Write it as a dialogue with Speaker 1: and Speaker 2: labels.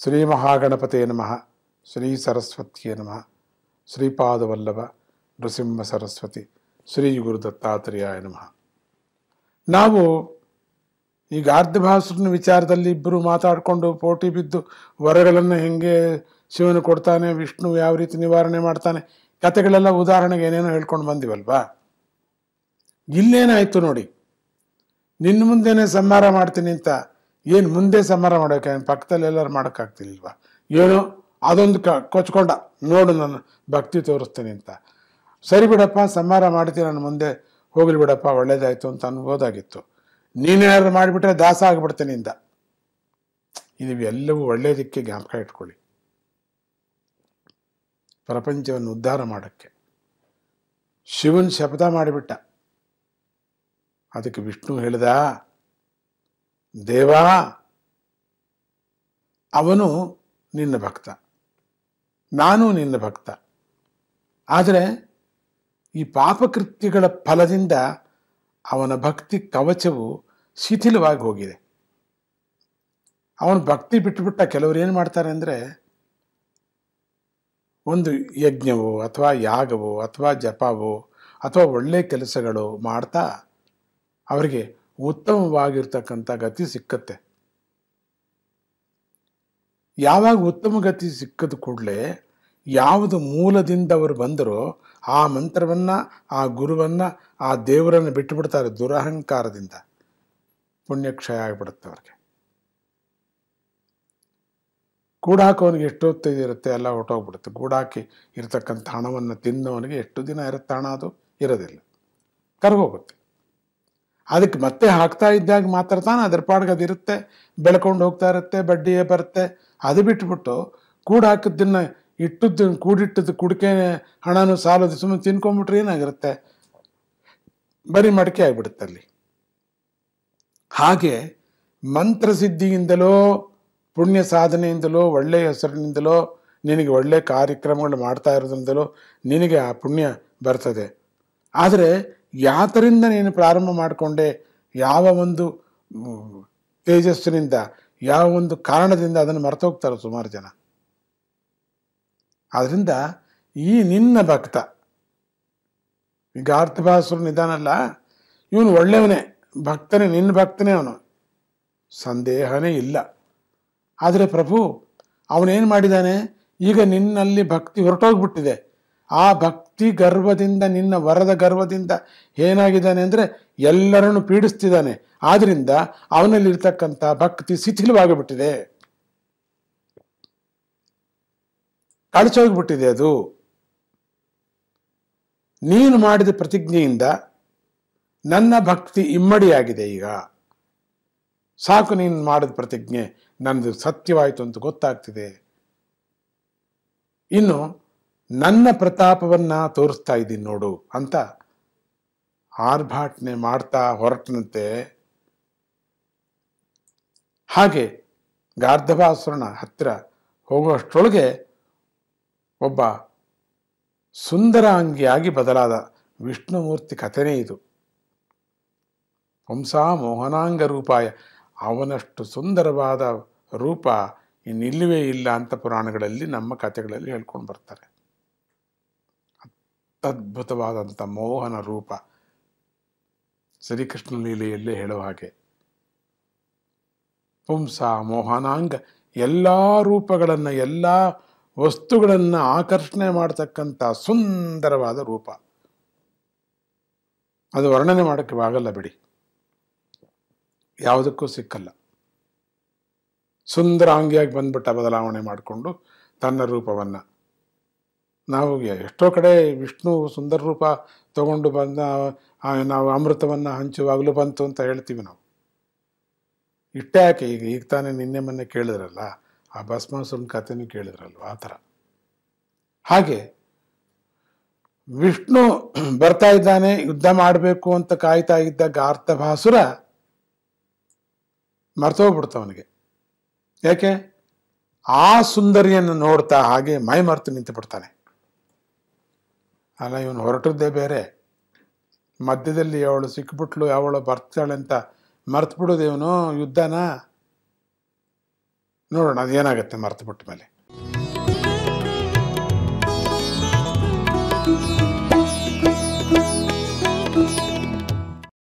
Speaker 1: ಶ್ರೀ ಮಹಾಗಣಪತೇ ನಮಃ. ಶ್ರೀ ಸರಸ್ವತಿಯೇ ನಮಃ. ಶ್ರೀಪಾದವಲ್ಲಭ ನೃಸಿಂಹ ಸರಸ್ವತಿ ಶ್ರೀ ಗುರು ದತ್ತಾತ್ರೇಯಾಯ ನಮಃ. ನಾವು ಈಗ ಅರ್ಧಭಾಸುರನ ವಿಚಾರದಲ್ಲಿ ಇಬ್ಬರು ಮಾತಾಡಿಕೊಂಡು ಪೋಟಿ ಬಿದ್ದು ವರಗಳನ್ನು ಹೆಂಗೆ ಶಿವನು ಕೊಡ್ತಾನೆ, ವಿಷ್ಣು ಯಾವ ರೀತಿ ನಿವಾರಣೆ ಮಾಡ್ತಾನೆ, ಕಥೆಗಳೆಲ್ಲ ಉದಾಹರಣೆಗೆ ಏನೇನೋ ಹೇಳ್ಕೊಂಡು ಬಂದಿವಲ್ವಾ. ಇಲ್ಲೇನಾಯಿತು ನೋಡಿ, ನಿನ್ನ ಮುಂದೆನೇ ಸಂಹಾರ ಮಾಡ್ತೀನಿ ಅಂತ. ಏನು ಮುಂದೆ ಸಂಹಾರ ಮಾಡೋಕೆ ಪಕ್ಕದಲ್ಲಿ ಎಲ್ಲರೂ ಮಾಡೋಕ್ಕಾಗ್ತಿಲ್ವಾ? ಏನೋ ಅದೊಂದು ಕೊಚ್ಕೊಂಡ, ನೋಡು ನಾನು ಭಕ್ತಿ ತೋರಿಸ್ತೀನಿ ಅಂತ. ಸರಿ ಬಿಡಪ್ಪ, ಸಂಹಾರ ಮಾಡ್ತೀನಿ, ನಾನು ಮುಂದೆ ಹೋಗ್ಲಿ ಬಿಡಪ್ಪ, ಒಳ್ಳೇದಾಯ್ತು ಅಂತ ಅನ್ಬೋದಾಗಿತ್ತು. ನೀನೇನಾದ್ರು ಮಾಡಿಬಿಟ್ರೆ ದಾಸ ಆಗಿಬಿಡ್ತೀನಿ ಇಂದ. ಇದು ಎಲ್ಲವೂ ಒಳ್ಳೆಯದಕ್ಕೆ ಜ್ಞಾಪಕ ಇಟ್ಕೊಳ್ಳಿ. ಪ್ರಪಂಚವನ್ನು ಉದ್ಧಾರ ಮಾಡೋಕ್ಕೆ ಶಿವನ್ ಶಪಥ ಮಾಡಿಬಿಟ್ಟ. ಅದಕ್ಕೆ ವಿಷ್ಣು ಹೇಳಿದ, ದೇವಾ, ಅವನು ನಿನ್ನ ಭಕ್ತ, ನಾನು ನಿನ್ನ ಭಕ್ತ. ಆದರೆ ಈ ಪಾಪಕೃತ್ಯಗಳ ಫಲದಿಂದ ಅವನ ಭಕ್ತಿ ಕವಚವು ಶಿಥಿಲವಾಗಿ ಹೋಗಿದೆ. ಅವನು ಭಕ್ತಿ ಬಿಟ್ಟುಬಿಟ್ಟ. ಕೆಲವರು ಏನು ಮಾಡ್ತಾರೆ ಅಂದರೆ, ಒಂದು ಯಜ್ಞವೋ ಅಥವಾ ಯಾಗವೋ ಅಥವಾ ಜಪವೋ ಅಥವಾ ಒಳ್ಳೆಯ ಕೆಲಸಗಳು ಮಾಡ್ತಾ ಅವರಿಗೆ ಉತ್ತಮವಾಗಿರ್ತಕ್ಕಂಥ ಗತಿ ಸಿಕ್ಕತ್ತೆ. ಯಾವಾಗ ಉತ್ತಮ ಗತಿ ಸಿಕ್ಕದ ಕೂಡಲೇ ಯಾವುದು ಮೂಲದಿಂದ ಅವರು ಬಂದರೋ ಆ ಮಂತ್ರವನ್ನು, ಆ ಗುರುವನ್ನು, ಆ ದೇವರನ್ನು ಬಿಟ್ಟು ಬಿಡ್ತಾರೆ. ದುರಹಂಕಾರದಿಂದ ಪುಣ್ಯಕ್ಷಯ ಆಗಿಬಿಡುತ್ತೆ ಅವ್ರಿಗೆ. ಗೂಡಾಕೋನಿಗೆ ಎಷ್ಟೊತ್ತು ಇರುತ್ತೆ, ಎಲ್ಲ ಹೊಟ್ಟೋಗ್ಬಿಡುತ್ತೆ. ಗೂಡಾಕಿ ಇರತಕ್ಕಂಥ ಹಣವನ್ನು ತಿನ್ನೋನಿಗೆ ಎಷ್ಟು ದಿನ ಇರುತ್ತೆ ಹಣ? ಅದು ಇರೋದಿಲ್ಲ, ಕರ್ಗೋಗುತ್ತೆ. ಅದಕ್ಕೆ ಮತ್ತೆ ಹಾಕ್ತಾ ಇದ್ದಾಗ ಮಾತ್ರ ತಾನೆ ಅದರ ಪಾಡ್ಗೆ ಅದಿರುತ್ತೆ, ಬೆಳ್ಕೊಂಡು ಹೋಗ್ತಾ ಇರುತ್ತೆ, ಬಡ್ಡಿಯೇ ಬರುತ್ತೆ. ಅದು ಬಿಟ್ಬಿಟ್ಟು ಕೂಡಾಕಿದ್ದನ್ನು ಕೂಡಿಟ್ಟದ್ದು ಕುಡಿಕೆ ಹಣನೂ ಸಾಲದು ಸುಮ್ಮನೆ ತಿನ್ಕೊಂಡ್ಬಿಟ್ರೆ ಏನಾಗಿರುತ್ತೆ? ಬರೀ ಮಡಿಕೆ ಆಗಿಬಿಡುತ್ತೆ ಅಲ್ಲಿ. ಹಾಗೆ ಮಂತ್ರಸಿದ್ಧಿಯಿಂದಲೋ ಪುಣ್ಯ ಸಾಧನೆಯಿಂದಲೋ ಒಳ್ಳೆಯ ಹೆಸರಿನಿಂದಲೋ ನಿನಗೆ ಒಳ್ಳೆಯ ಕಾರ್ಯಕ್ರಮಗಳು ಮಾಡ್ತಾ ಇರೋದ್ರಿಂದಲೋ ನಿನಗೆ ಆ ಪುಣ್ಯ ಬರ್ತದೆ. ಆದರೆ ಯಾತರಿಂದ ನೀನು ಪ್ರಾರಂಭ ಮಾಡಿಕೊಂಡೆ, ಯಾವ ಒಂದು ತೇಜಸ್ಸಿನಿಂದ, ಯಾವ ಒಂದು ಕಾರಣದಿಂದ ಅದನ್ನು ಮರ್ತೋಗ್ತಾರೆ ಸುಮಾರು ಜನ. ಆದ್ದರಿಂದ ಈ ನಿನ್ನ ಭಕ್ತ, ಈಗ ಅರ್ಥಭಾಸುರನು ಇದ್ದಾನಲ್ಲ, ಇವನು ಒಳ್ಳೆಯವನೇ, ಭಕ್ತನೇ, ನಿನ್ನ ಭಕ್ತನೇ ಅವನು, ಸಂದೇಹನೇ ಇಲ್ಲ. ಆದರೆ ಪ್ರಭು ಅವನೇನು ಮಾಡಿದ್ದಾನೆ, ಈಗ ನಿನ್ನಲ್ಲಿ ಭಕ್ತಿ ಹೊರಟೋಗ್ಬಿಟ್ಟಿದೆ. ಆ ಭಕ್ತಿ ಗರ್ವದಿಂದ, ನಿನ್ನ ವರದ ಗರ್ವದಿಂದ ಏನಾಗಿದ್ದಾನೆ ಅಂದರೆ ಎಲ್ಲರನ್ನು ಪೀಡಿಸ್ತಿದ್ದಾನೆ. ಆದ್ದರಿಂದ ಅವನಲ್ಲಿರ್ತಕ್ಕಂಥ ಭಕ್ತಿ ಶಿಥಿಲವಾಗಿಬಿಟ್ಟಿದೆ, ಕಳಚೋಗ್ಬಿಟ್ಟಿದೆ. ಅದು ನೀನು ಮಾಡಿದ ಪ್ರತಿಜ್ಞೆಯಿಂದ ನನ್ನ ಭಕ್ತಿ ಇಮ್ಮಡಿಯಾಗಿದೆ. ಈಗ ಸಾಕು, ನೀನು ಮಾಡಿದ ಪ್ರತಿಜ್ಞೆ ನನ್ನದು ಸತ್ಯವಾಯಿತು ಅಂತ ಗೊತ್ತಾಗ್ತಿದೆ. ಇನ್ನು ನನ್ನ ಪ್ರತಾಪವನ್ನು ತೋರಿಸ್ತಾ ಇದ್ದೀನಿ ನೋಡು ಅಂತ ಆರ್ಭಾಟನೆ ಮಾಡ್ತಾ ಹೊರಟನಂತೆ. ಹಾಗೆ ಗಾರ್ಧಭಾಸುರನ ಹತ್ತಿರ ಹೋಗುವಷ್ಟರೊಳಗೆ ಒಬ್ಬ ಸುಂದರಾಂಗಿಯಾಗಿ ಬದಲಾದ ವಿಷ್ಣುಮೂರ್ತಿ ಕಥೆನೇ ಇದು. ಪುಂಸಾ ಮೋಹನಾಂಗ ರೂಪಾಯ, ಅವನಷ್ಟು ಸುಂದರವಾದ ರೂಪ ಇನ್ನಿಲ್ಲವೇ ಇಲ್ಲ ಅಂತ ಪುರಾಣಗಳಲ್ಲಿ, ನಮ್ಮ ಕಥೆಗಳಲ್ಲಿ ಹೇಳ್ಕೊಂಡು ಬರ್ತಾರೆ. ಅದ್ಭುತವಾದಂಥ ಮೋಹನ ರೂಪ ಶ್ರೀಕೃಷ್ಣ ಲೀಲೆಯಲ್ಲೇ ಹೇಳುವ ಹಾಗೆ. ಪುಂಸ ಮೋಹನಾಂಗ, ಎಲ್ಲ ರೂಪಗಳನ್ನು, ಎಲ್ಲ ವಸ್ತುಗಳನ್ನು ಆಕರ್ಷಣೆ ಮಾಡತಕ್ಕಂಥ ಸುಂದರವಾದ ರೂಪ. ಅದು ವರ್ಣನೆ ಮಾಡೋಕ್ಕೆ ಆಗಲ್ಲ ಬಿಡಿ, ಯಾವುದಕ್ಕೂ ಸಿಕ್ಕಲ್ಲ. ಸುಂದರಾಂಗಿಯಾಗಿ ಬಂದ್ಬಿಟ್ಟ, ಬದಲಾವಣೆ ಮಾಡಿಕೊಂಡು ತನ್ನ ರೂಪವನ್ನು. ನಾವು ಎಷ್ಟೋ ಕಡೆ ವಿಷ್ಣು ಸುಂದರ ರೂಪ ತಗೊಂಡು ಬಂದ, ನಾವು ಅಮೃತವನ್ನು ಹಂಚುವಾಗಲೂ ಬಂತು ಅಂತ ಹೇಳ್ತೀವಿ ನಾವು. ಇಷ್ಟೇ ಯಾಕೆ, ಈಗ ತಾನೇ ನಿನ್ನೆ ಮೊನ್ನೆ ಕೇಳಿದ್ರಲ್ಲ, ಆ ಭಸ್ಮಾಸುರನ ಕಥೆನೂ ಕೇಳಿದ್ರಲ್ವ, ಆ ಥರ. ಹಾಗೆ ವಿಷ್ಣು ಬರ್ತಾ ಇದ್ದಾನೆ, ಯುದ್ಧ ಮಾಡಬೇಕು ಅಂತ ಕಾಯ್ತಾ ಇದ್ದ ಗಾರ್ಧಭಾಸುರ ಮರ್ತೋಗ್ಬಿಡ್ತವನಿಗೆ. ಯಾಕೆ? ಆ ಸುಂದರಿಯನ್ನು ನೋಡ್ತಾ ಹಾಗೆ ಮೈ ಮರೆತು ನಿಂತು ಬಿಡ್ತಾನೆ. ಅಲ್ಲ, ಇವನು ಹೊರಟದ್ದೇ ಬೇರೆ, ಮಧ್ಯದಲ್ಲಿ ಅವಳು ಸಿಕ್ಬಿಟ್ಲು, ಅವಳು ಬರ್ತಾಳೆ ಅಂತ ಮರ್ತು ಬಿಡೋದು ಇವನು ಯುದ್ಧನ. ನೋಡೋಣ ಅದೇನಾಗುತ್ತೆ ಮರೆತು ಬಿಟ್ಟ ಮೇಲೆ.